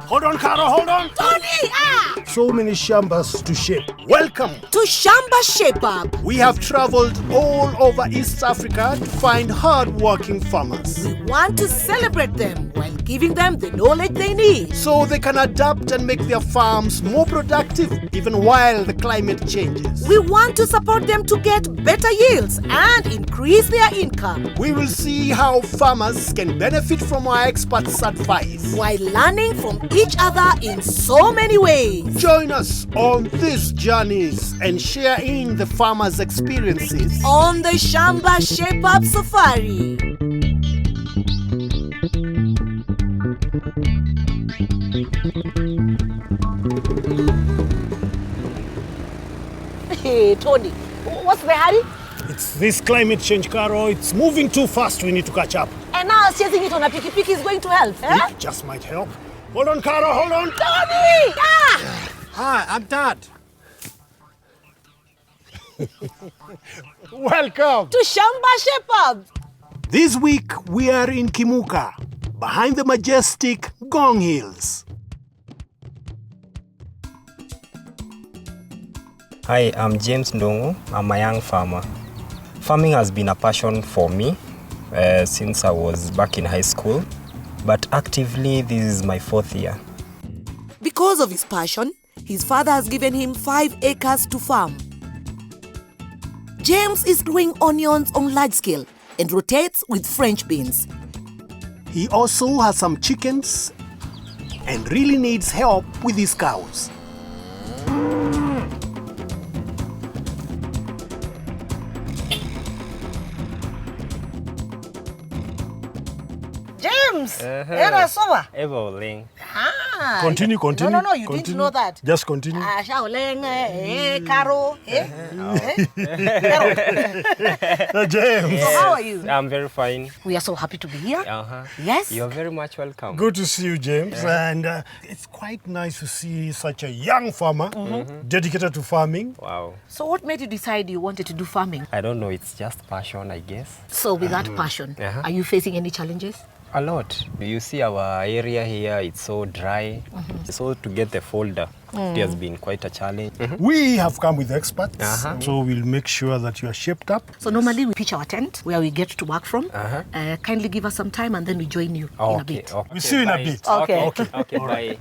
Hold on, Caro, hold on. Tony, So many Shambas to shape. Welcome. to Shamba Shape Up. We have traveled all over East Africa to find hard-working farmers, We want to celebrate them while giving them the knowledge they need. so they can adapt and make their farms more productive even while the climate changes. We want to support them to get better yields and increase their income We will see how farmers can benefit from our experts' advice. while learning from each other in so many ways. Join us on these journeys and share in the farmers' experiences. On the Shamba Shape Up Safari. Hey, Tony, what's the hurry? It's this climate change, Caro. It's moving too fast. We need to catch up. And now chasing it on a piki is going to help, eh? It just might help. Hold on, Caro, hold on. Tony! Hi, I'm Dad. Welcome. To Shamba Shape Up. This week, we are in Kimuka, behind the majestic Ngong Hills. Hi, I'm James Ndichu. I'm a young farmer. Farming has been a passion for me since I was back in high school, but actively this is my 4th year. Because of his passion, his father has given him 5 acres to farm. James is growing onions on large scale and rotates with French beans. He also has some chickens and really needs help with his cows. James, era soba. Evolving. Continue. No, you didn't know that. Just continue. Shaoleng, Caro, James. So how are you? I'm very fine. We are so happy to be here. Uh-huh. Yes. You're very much welcome. Good to see you, James. And it's quite nice to see such a young farmer dedicated to farming. Wow. So what made you decide you wanted to do farming? I don't know, it's just passion, I guess. So with that passion, are you facing any challenges? A lot. You see our area here, it's so dry. So to get the folder, it has been quite a challenge. We have come with experts, Uh-huh. so we'll make sure that you are shaped up. So normally we pitch our tent where we get to work from. Kindly give us some time and then we join you in a bit. Okay. We'll see you in a Bye. bit. Okay, bye.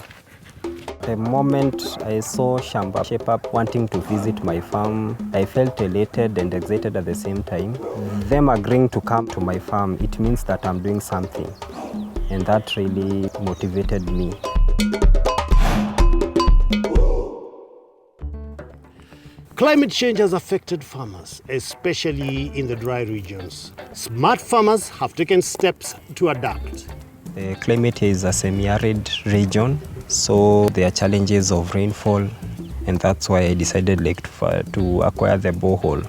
The moment I saw Shamba Shape Up wanting to visit my farm, I felt elated and excited at the same time. Them agreeing to come to my farm, it means that I'm doing something. And that really motivated me. Climate change has affected farmers, especially in the dry regions. Smart farmers have taken steps to adapt. The climate here is a semi-arid region, so there are challenges of rainfall, and that's why I decided to acquire the borehole.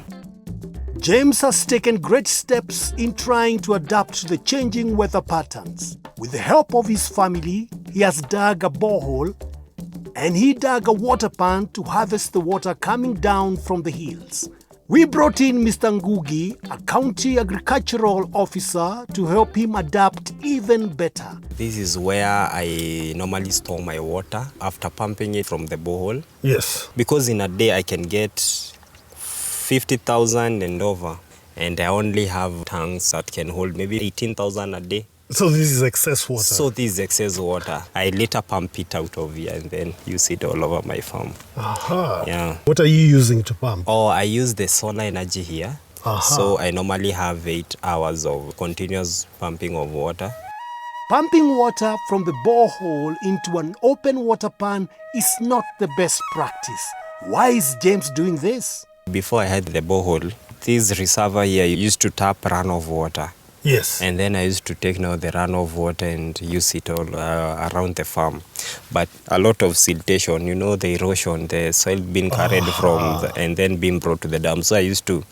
James has taken great steps in trying to adapt to the changing weather patterns. With the help of his family, he has dug a borehole and he dug a water pan to harvest the water coming down from the hills. We brought in Mr. Ngugi, a county agricultural officer, to help him adapt even better. This is where I normally store my water after pumping it from the borehole. Yes. Because in a day I can get 50,000 and over, and I only have tanks that can hold maybe 18,000 a day. So this is excess water. So this is excess water. I later pump it out of here and then use it all over my farm. Aha. Yeah. What are you using to pump? Oh, I use the solar energy here. So I normally have 8 hours of continuous pumping of water. Pumping water from the borehole into an open water pan is not the best practice. Why is James doing this? Before I had the borehole, this reservoir here used to tap runoff water. Yes. And then I used to take now the runoff water and use it all around the farm. But a lot of siltation, you know, the erosion, the soil being carried and then being brought to the dam. So I used to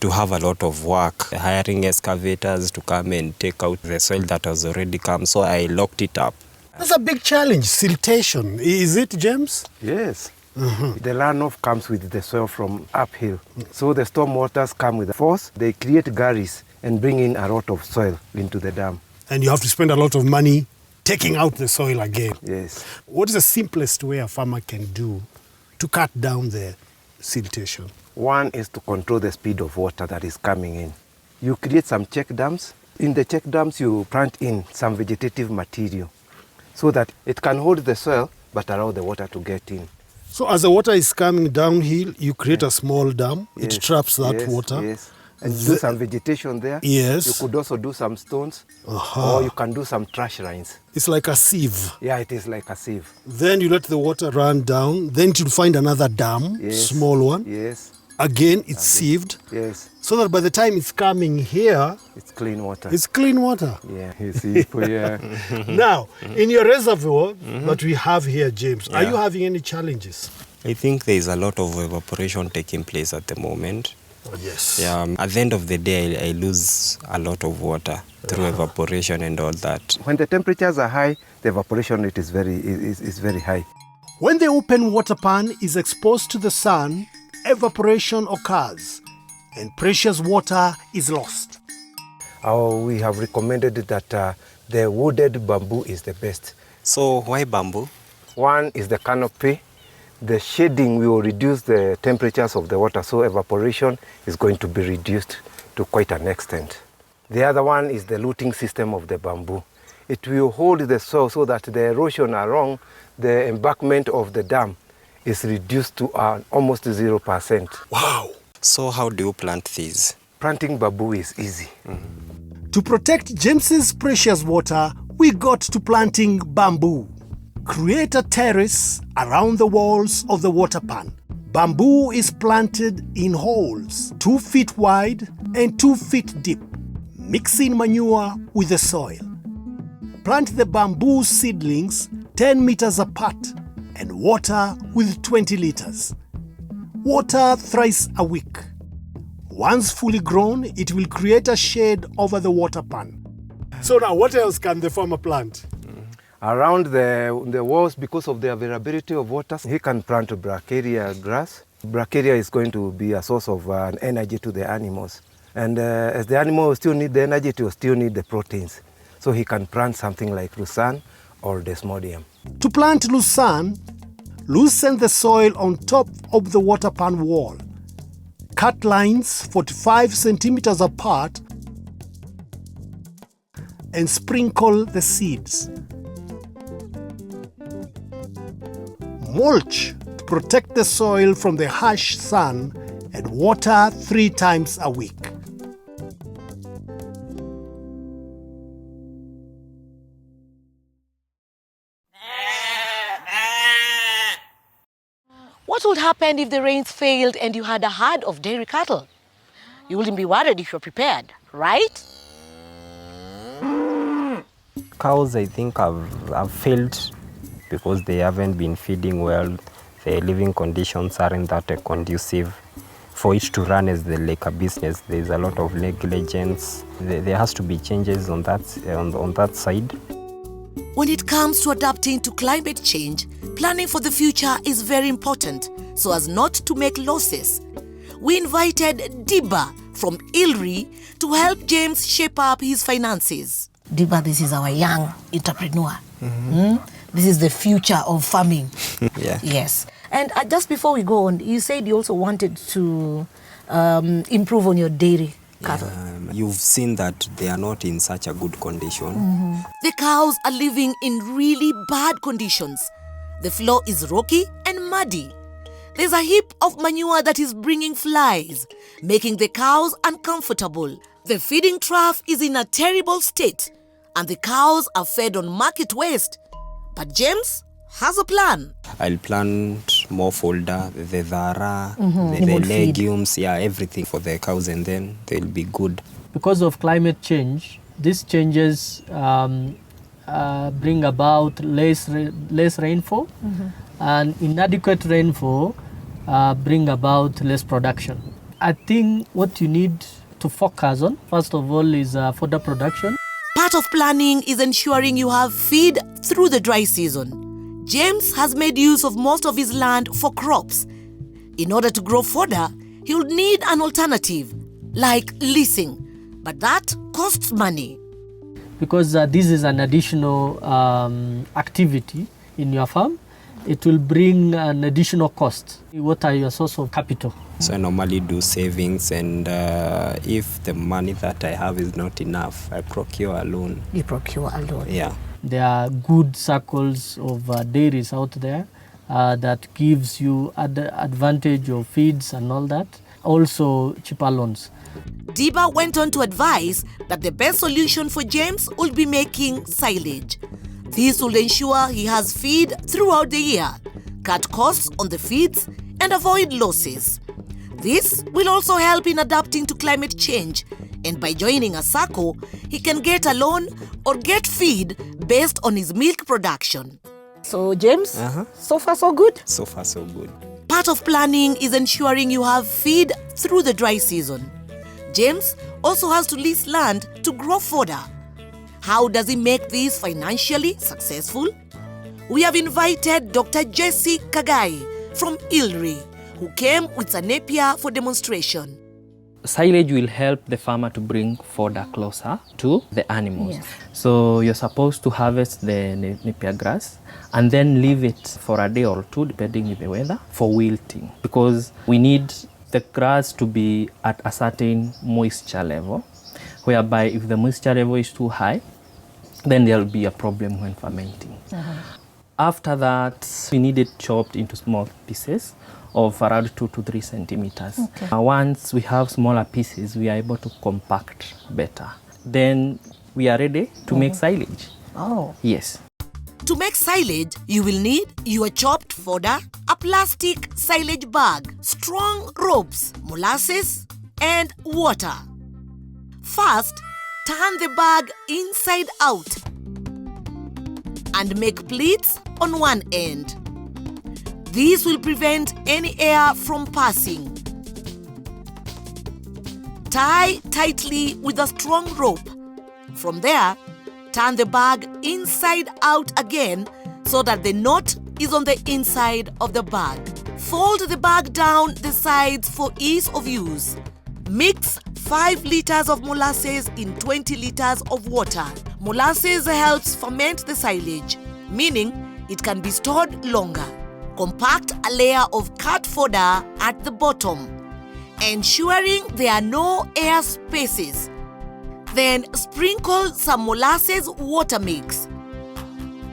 have a lot of work, hiring excavators to come and take out the soil that has already come. So I locked it up. That's a big challenge, siltation. Is it, James? Yes. The runoff comes with the soil from uphill. So the storm waters come with force. They create gullies and bring in a lot of soil into the dam. And you have to spend a lot of money taking out the soil again. Yes. What is the simplest way a farmer can do to cut down the siltation? One is to control the speed of water that is coming in. You create some check dams. In the check dams, you plant in some vegetative material so that it can hold the soil but allow the water to get in. So as the water is coming downhill, you create a small dam. Yes, It traps that yes, water. Yes. And do some vegetation there. Yes. You could also do some stones, or you can do some trash lines. It's like a sieve. Yeah, it is like a sieve. Then you let the water run down. Then you'll find another dam, Yes. small one. Yes. Again, it's sieved. Yes. So that by the time it's coming here, It's clean water. it's clean water. Yeah, you see. Yeah. Now, in your reservoir that we have here, James, are Yeah. you having any challenges? I think there is a lot of evaporation taking place at the moment. Oh, yes. Yeah, at the end of the day, I lose a lot of water through evaporation and all that. When the temperatures are high, the evaporation rate is very high. When the open water pan is exposed to the sun, evaporation occurs and precious water is lost. We have recommended that the wooded bamboo is the best. So why bamboo? One is the canopy. The shading will reduce the temperatures of the water, so evaporation is going to be reduced to quite an extent. The other one is the rooting system of the bamboo. It will hold the soil so that the erosion along the embankment of the dam is reduced to almost 0%. Wow. So how do you plant these? Planting bamboo is easy. To protect James's precious water, we got to planting bamboo. Create a terrace around the walls of the water pan. Bamboo is planted in holes 2 feet wide and 2 feet deep, mixing manure with the soil. Plant the bamboo seedlings 10 meters apart and water with 20 liters. Water thrice a week. Once fully grown, it will create a shade over the water pan. So now, what else can the farmer plant? Around the walls, because of the availability of water, he can plant bracharia grass. Bracharia is going to be a source of energy to the animals. And as the animal still need the energy, it will still need the proteins. So he can plant something like Lucerne or Desmodium. To plant Lucerne, loosen the soil on top of the water pan wall. Cut lines 45 centimeters apart and sprinkle the seeds. Mulch to protect the soil from the harsh sun and water 3 times a week. What would happen if the rains failed and you had a herd of dairy cattle? You wouldn't be worried if you're prepared, right? Cows, I think, have failed because they haven't been feeding well. The living conditions aren't that conducive for it to run as like a business. There's a lot of negligence. There has to be changes on that side. When it comes to adapting to climate change, planning for the future is very important so as not to make losses. We invited Diba from Ilri to help James shape up his finances. Diba, this is our young entrepreneur. This is the future of farming. Yeah. Yes. And just before we go on, you said you also wanted to improve on your dairy cattle. You've seen that they are not in such a good condition. The cows are living in really bad conditions. The floor is rocky and muddy. There's a heap of manure that is bringing flies, making the cows uncomfortable. The feeding trough is in a terrible state, and the cows are fed on market waste. But James has a plan. I'll plant more fodder, the dhara, the Animal feed. legumes, everything for the cows, and then they'll be good. Because of climate change, these changes bring about less rainfall, and inadequate rainfall bring about less production. I think what you need to focus on, first of all, is fodder production. Part of planning is ensuring you have feed through the dry season. James has made use of most of his land for crops. In order to grow fodder, he'll need an alternative, like leasing. But that costs money. because this is an additional activity in your farm. It will bring an additional cost. What are your source of capital? So I normally do savings, and if the money that I have is not enough, I procure a loan. You procure a loan. Yeah. There are good circles of dairies out there that gives you advantage of feeds and all that. Also cheaper loans. Diba went on to advise that the best solution for James will be making silage. This will ensure he has feed throughout the year, cut costs on the feeds, and avoid losses. This will also help in adapting to climate change, and by joining a SACCO, he can get a loan or get feed based on his milk production. So James, so far so good? So far so good. Part of planning is ensuring you have feed through the dry season. James also has to lease land to grow fodder. How does he make this financially successful? We have invited Dr. Jesse Kagai from ILRI, who came with a napier for demonstration. Silage will help the farmer to bring fodder closer to the animals. Yes. So you're supposed to harvest the napier grass and then leave it for a day or two, depending on the weather, for wilting, because we need the grass to be at a certain moisture level, whereby if the moisture level is too high, then there will be a problem when fermenting. After that, we need it chopped into small pieces of around 2 to 3 centimeters. Once we have smaller pieces, we are able to compact better. Then we are ready to make silage. Oh. Yes. To make silage, you will need your chopped fodder, a plastic silage bag, strong ropes, molasses, and water. First, turn the bag inside out and make pleats on one end. This will prevent any air from passing. Tie tightly with a strong rope. From there, turn the bag inside out again so that the knot is on the inside of the bag. Fold the bag down the sides for ease of use. Mix 5 liters of molasses in 20 liters of water. Molasses helps ferment the silage, meaning it can be stored longer. Compact a layer of cut fodder at the bottom, ensuring there are no air spaces. Then sprinkle some molasses water mix.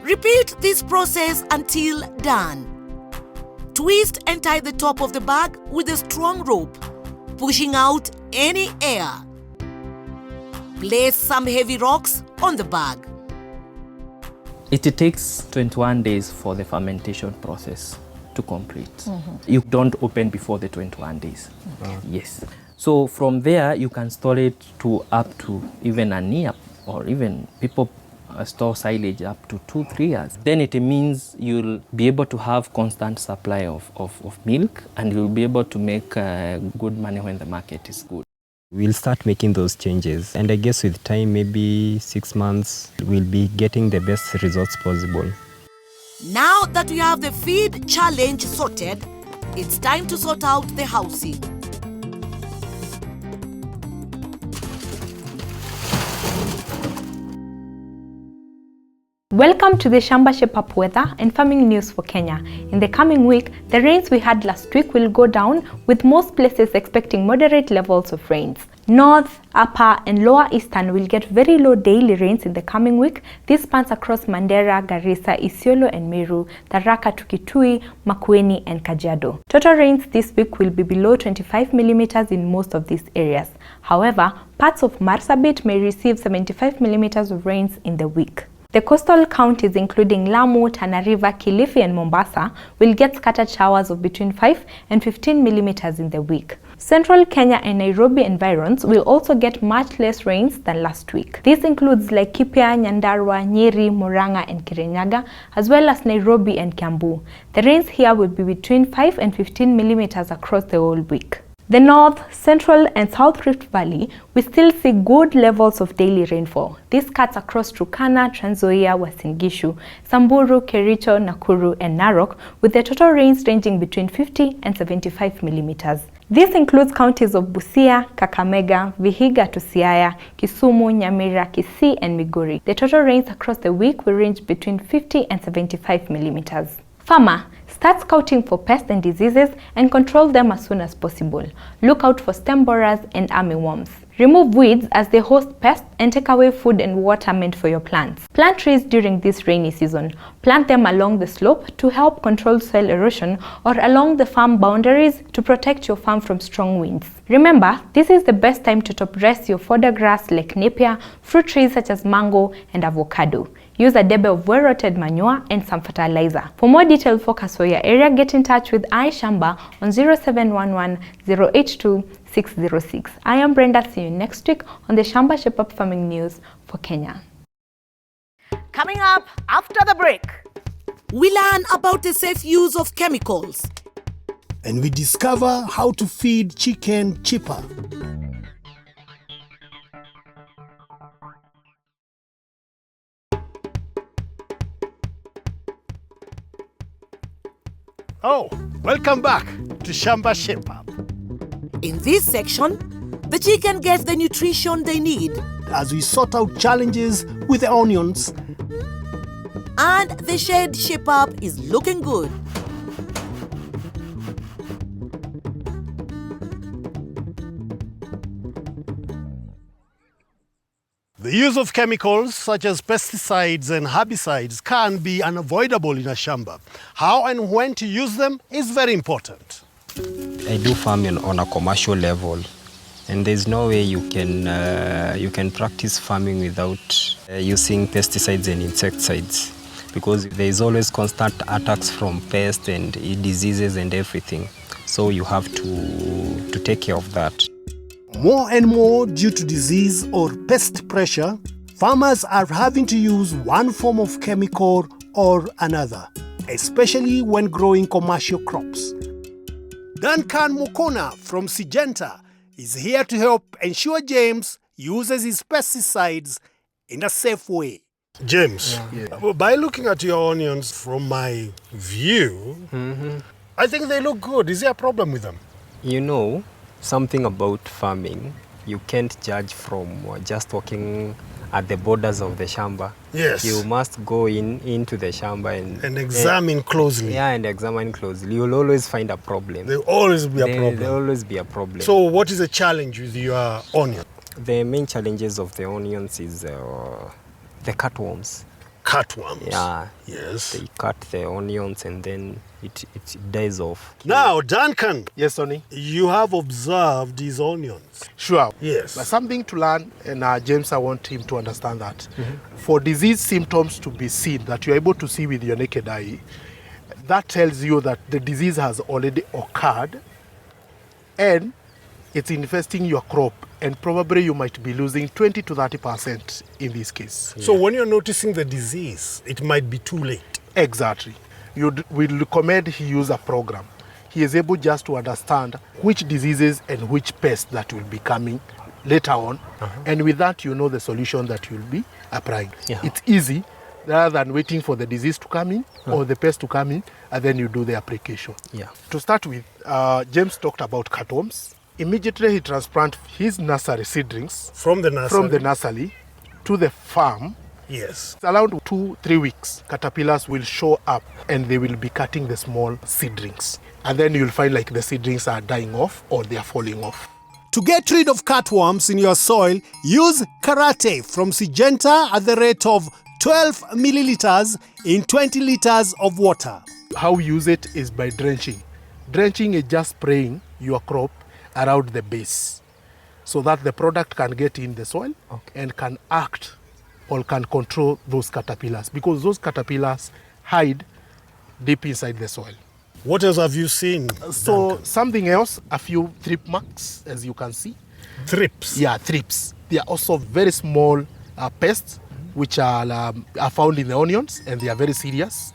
Repeat this process until done. Twist and tie the top of the bag with a strong rope, pushing out any air. Place some heavy rocks on the bag. It takes 21 days for the fermentation process to complete. You don't open before the 21 days. Yes. So from there, you can store it to up to even a year, or even people store silage up to 2-3 years. Then it means you'll be able to have constant supply of milk, and you'll be able to make good money when the market is good. We'll start making those changes, and I guess with time, maybe 6 months, we'll be getting the best results possible. Now that we have the feed challenge sorted, it's time to sort out the housing. Welcome to the Shamba Shape Up weather and farming news for Kenya. In the coming week, the rains we had last week will go down, with most places expecting moderate levels of rains. North, upper and lower eastern will get very low daily rains in the coming week. This spans across Mandera, Garissa, Isiolo and Meru, Tharaka to Kitui, Makueni and Kajiado. Total rains this week will be below 25 millimeters in most of these areas. However, parts of Marsabit may receive 75 millimeters of rains in the week. The coastal counties including Lamu, Tana River, Kilifi and Mombasa will get scattered showers of between 5 and 15 millimeters in the week. Central Kenya and Nairobi environs will also get much less rains than last week. This includes Laikipia, Nyandarua, Nyeri, Murang'a and Kirinyaga, as well as Nairobi and Kiambu. The rains here will be between 5 and 15 millimeters across the whole week. The North, Central and South Rift Valley will still see good levels of daily rainfall. This cuts across Turkana, Trans Nzoia, Uasin Gishu, Samburu, Kericho, Nakuru and Narok, with the total rains ranging between 50 and 75 millimeters. This includes counties of Busia, Kakamega, Vihiga to Siaya, Kisumu, Nyamira, Kisii, and Migori. The total rains across the week will range between 50 and 75 millimeters. Farmer, start scouting for pests and diseases and control them as soon as possible. Look out for stem borers and armyworms. Remove weeds as they host pests and take away food and water meant for your plants. Plant trees during this rainy season. Plant them along the slope to help control soil erosion or along the farm boundaries to protect your farm from strong winds. Remember, this is the best time to top dress your fodder grass like napier, fruit trees such as mango and avocado. Use a debe of well-rotted manure and some fertilizer. For more detailed focus for your area, get in touch with Shamba on 0711 082 606. I am Brenda. See you next week on the Shamba Shepherd Farming News for Kenya. Coming up after the break. We learn about the safe use of chemicals. And we discover how to feed chicken cheaper. Oh, welcome back to Shamba Shepherd. In this section, the chicken gets the nutrition they need. As we sort out challenges with the onions. And the shed shape up is looking good. The use of chemicals such as pesticides and herbicides can be unavoidable in a shamba. How and when to use them is very important. I do farming on a commercial level, and there's no way you can practice farming without using pesticides and insecticides, because there's always constant attacks from pests and diseases and everything. So you have to take care of that. More and more due to disease or pest pressure, farmers are having to use one form of chemical or another, especially when growing commercial crops. Duncan Mukona from Syngenta is here to help ensure James uses his pesticides in a safe way. James, by looking at your onions from my view, I think they look good. Is there a problem with them? You know, something about farming, you can't judge from just walking at the borders of the shamba. Yes. You must go into the shamba and examine closely. Yeah, and examine closely. You'll always find a problem. There will always be a problem. There will always be a problem. So what is the challenge with your onion? The main challenges of the onions is the cutworms. Cutworms? Yeah. Yes. They cut the onions and then it dies off. Now, Duncan. Yes, Tony. You have observed these onions. Sure. Yes. But something to learn, and James, I want him to understand that. For disease symptoms to be seen, that you're able to see with your naked eye, that tells you that the disease has already occurred and it's infesting your crop, and probably you might be losing 20 to 30% in this case. So when you're noticing the disease, it might be too late. Exactly. We recommend he use a program. He is able just to understand which diseases and which pests that will be coming later on. And with that, you know the solution that you'll be applying. Yeah. It's easy rather than waiting for the disease to come in or the pest to come in, and then you do the application. Yeah. To start with, James talked about cutworms. Immediately he transplanted his nursery seedlings From the nursery to the farm. Yes. Around 2-3 weeks, caterpillars will show up and they will be cutting the small seedlings. And then you'll find like the seedlings are dying off or they are falling off. To get rid of cutworms in your soil, use Karate from Syngenta at the rate of 12 milliliters in 20 liters of water. How we use it is by drenching. Drenching is just spraying your crop around the base so that the product can get in the soil and can act or can control those caterpillars, because those caterpillars hide deep inside the soil. What else have you seen? So Duncan? something else, a few thrip marks, as you can see. Thrips? Yeah, thrips. They are also very small pests which are found in the onions, and they are very serious.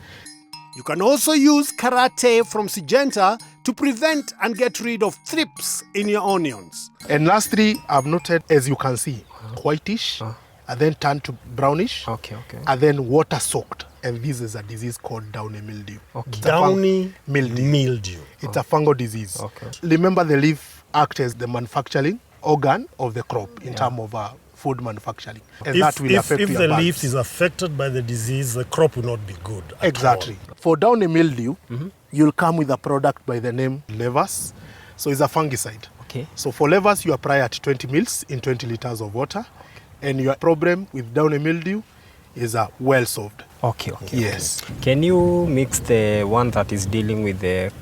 You can also use Karate from Syngenta to prevent and get rid of thrips in your onions. And lastly, I've noted, as you can see, whitish, and then turn to brownish, Okay. and then water soaked. and this is a disease called downy mildew. Okay. Downy mildew. It's a fungal disease. Okay. Remember, the leaf acts as the manufacturing organ of the crop in terms of food manufacturing. And that will affect if your the buds. leaf is affected by the disease, the crop will not be good. Exactly. For downy mildew, you'll come with a product by the name Levas. So it's a fungicide. Okay. So for Levas, you apply at 20 mils in 20 liters of water. And your problem with downy mildew is well solved. Okay. Yes. Can you mix the one that is dealing with the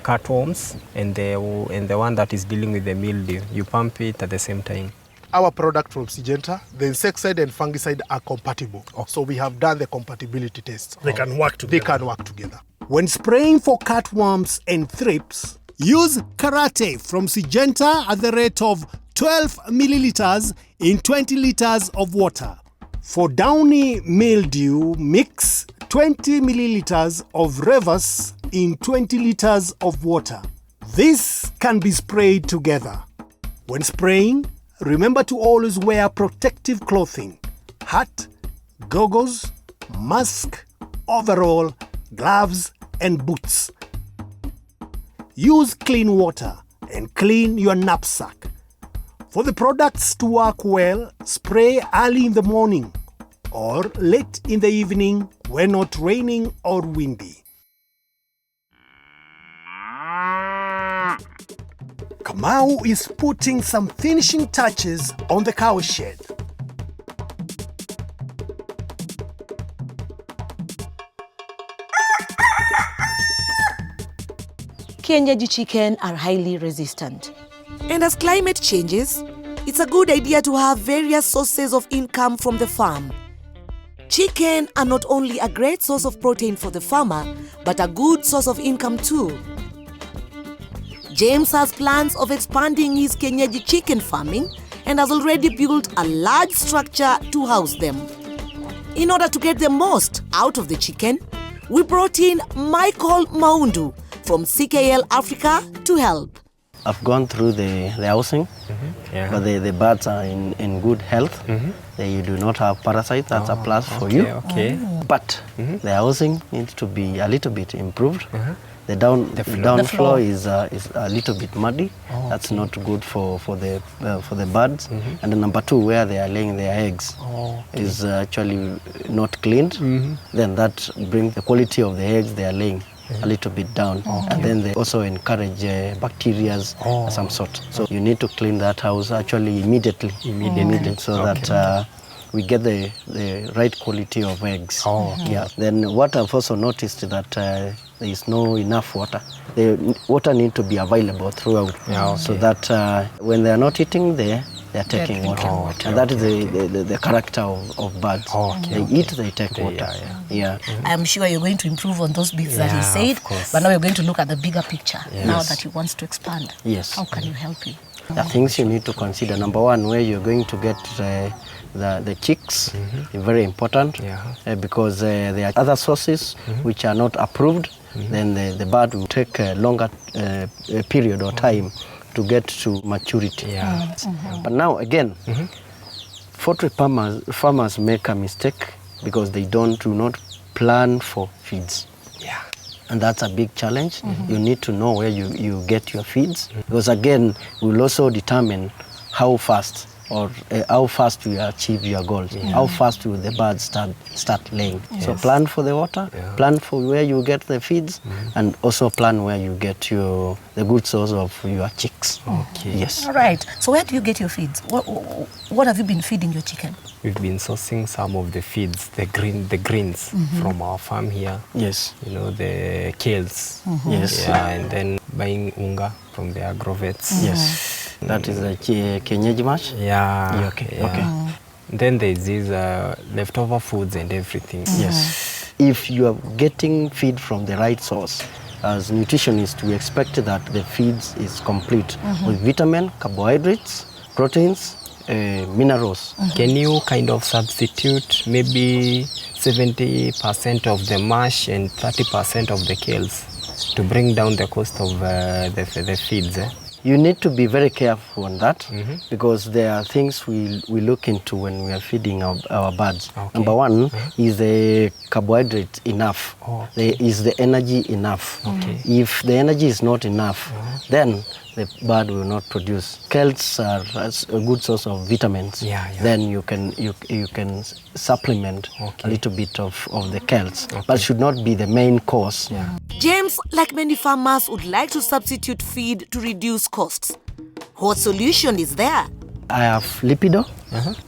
cutworms and the one that is dealing with the mildew? You pump it at the same time? Our product from Syngenta, the insecticide and fungicide are compatible. So we have done the compatibility test. They can work together. They can work together. When spraying for cutworms and thrips, use Karate from Syngenta at the rate of 12 milliliters in 20 liters of water. For downy mildew, mix 20 milliliters of Revas in 20 liters of water. This can be sprayed together. When spraying, remember to always wear protective clothing: hat, goggles, mask, overall, gloves, and boots. Use clean water and clean your knapsack. For the products to work well, spray early in the morning or late in the evening when not raining or windy. Kamau is putting some finishing touches on the cow shed. Kienyeji chicken are highly resistant. And as climate changes, it's a good idea to have various sources of income from the farm. Chicken are not only a great source of protein for the farmer, but a good source of income too. James has plans of expanding his Kienyeji chicken farming and has already built a large structure to house them. In order to get the most out of the chicken, we brought in Michael Maundu from CKL Africa to help. I've gone through the housing, but the birds are in good health. They do not have parasites. That's a plus for you. Okay. But the housing needs to be a little bit improved. The down floor is a little bit muddy. That's not good for the birds. And then number two, where they are laying their eggs is actually not cleaned. Then that brings the quality of the eggs they are laying a little bit down. And then they also encourage bacteria of some sort. So you need to clean that house actually immediately so that we get the right quality of eggs. Yeah. Then what I've also noticed is that there is no enough water. The water need to be available throughout, so that when they are not eating there, they are taking water. And that is the character of birds. They eat, they take water. I'm sure you're going to improve on those bits that he said, but now you're going to look at the bigger picture now that he wants to expand. Yes. How can you help him? The things you need to consider: number one, where you're going to get the chicks is very important, because there are other sources which are not approved. Then the bird will take a longer period or time to get to maturity. But now again, poultry farmers make a mistake because they do not plan for feeds. And that's a big challenge. You need to know where you get your feeds, because again, will also determine how fast you achieve your goals. How fast will the birds start laying. So plan for the water, plan for where you get the feeds, and also plan where you get the good source of your chicks. Yes. All right. So where do you get your feeds? What have you been feeding your chicken? We've been sourcing some of the feeds, the greens from our farm here. Yes. You know, the kales. Yes. And then buying unga from the agrovets. Yes. That is a Kienyeji mash? Okay. Then there's these leftover foods and everything. Yes. If you are getting feed from the right source, as nutritionists, we expect that the feeds is complete with vitamin, carbohydrates, proteins, minerals. Can you kind of substitute maybe 70% of the mash and 30% of the kales to bring down the cost of the feeds? You need to be very careful on that because there are things we look into when we are feeding our birds. Okay. Number one is the carbohydrate enough? Is the energy enough? Okay. If the energy is not enough, then the bird will not produce. Kelts are a good source of vitamins. Then you can supplement a little bit of the kelts, but it should not be the main course. James, like many farmers, would like to substitute feed to reduce costs. What solution is there? I have Lipido.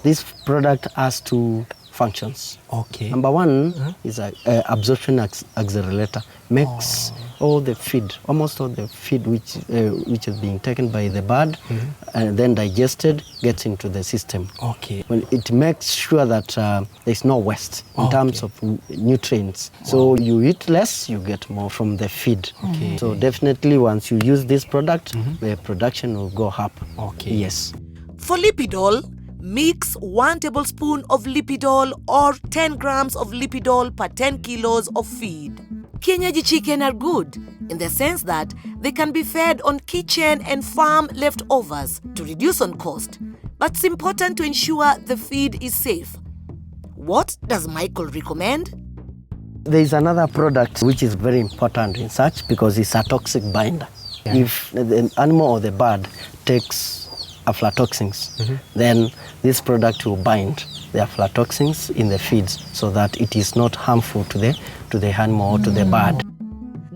This product has two functions. Okay. Number one is a absorption accelerator. Makes all the feed, almost all the feed which is being taken by the bird and then digested gets into the system. Okay. Well, it makes sure that there's no waste in terms of nutrients. So you eat less, you get more from the feed. Okay. So definitely once you use this product, the production will go up. Okay. Yes. For Lipidol, mix 1 tablespoon of Lipidol or 10 grams of Lipidol per 10 kilos of feed. Kienyeji chicken are good in the sense that they can be fed on kitchen and farm leftovers to reduce on cost. But it's important to ensure the feed is safe. What does Michael recommend? There is another product which is very important in such because it's a toxic binder. If the animal or the bird takes aflatoxins, then this product will bind the aflatoxins in the feeds so that it is not harmful to the animal or to the bird.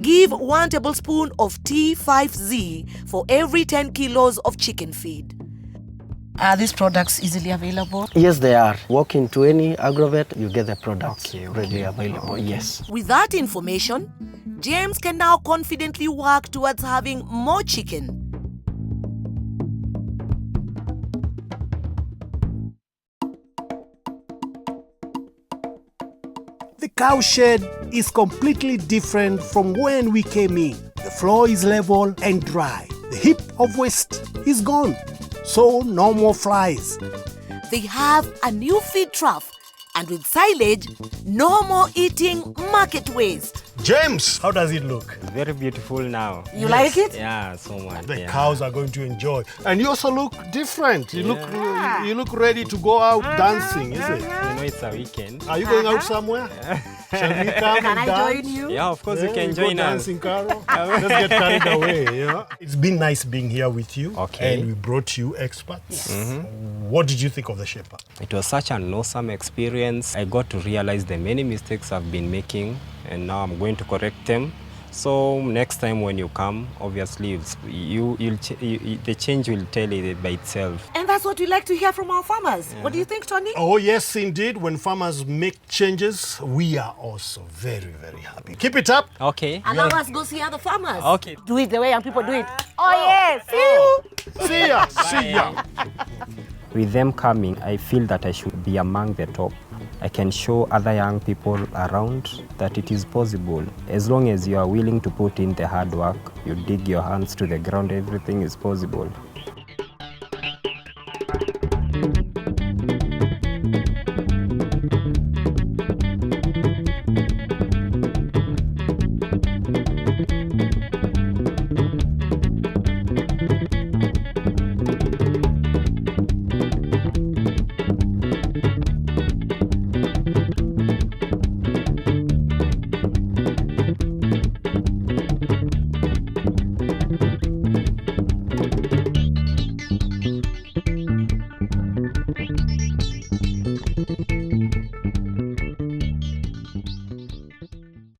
Give 1 tablespoon of T5Z for every 10 kilos of chicken feed. Are these products easily available? Yes, they are. Walk into any agrovet, you get the products readily available. Yes. With that information, James can now confidently work towards having more chicken. The cow shed is completely different from when we came in. The floor is level and dry. The heap of waste is gone, so no more flies. They have a new feed trough, and with silage, no more eating market waste. James, how does it look? It's very beautiful now. You like it? Yeah, so much. The cows are going to enjoy. And you also look different. You look ready to go out dancing, is it? You know, it's a weekend. Are you going out somewhere? Shall we come and dance? Join you? Yeah, of course you can go join us. dancing, Carol. Let's get carried away. It's been nice being here with you. Okay. And we brought you experts. Yes. What did you think of the Shepherd? It was such an awesome experience. I got to realize the many mistakes I've been making, and now I'm going to correct them. So next time when you come, obviously the change will tell it by itself. And that's what we like to hear from our farmers. What do you think, Tony? Oh, yes, indeed. When farmers make changes, we are also very, very happy. Keep it up. Okay. And now let's go see other farmers. Okay. Do it the way young people do it. Oh, yes. See you. See ya. See ya. With them coming, I feel that I should be among the top. I can show other young people around that it is possible. As long as you are willing to put in the hard work, you dig your hands to the ground, everything is possible.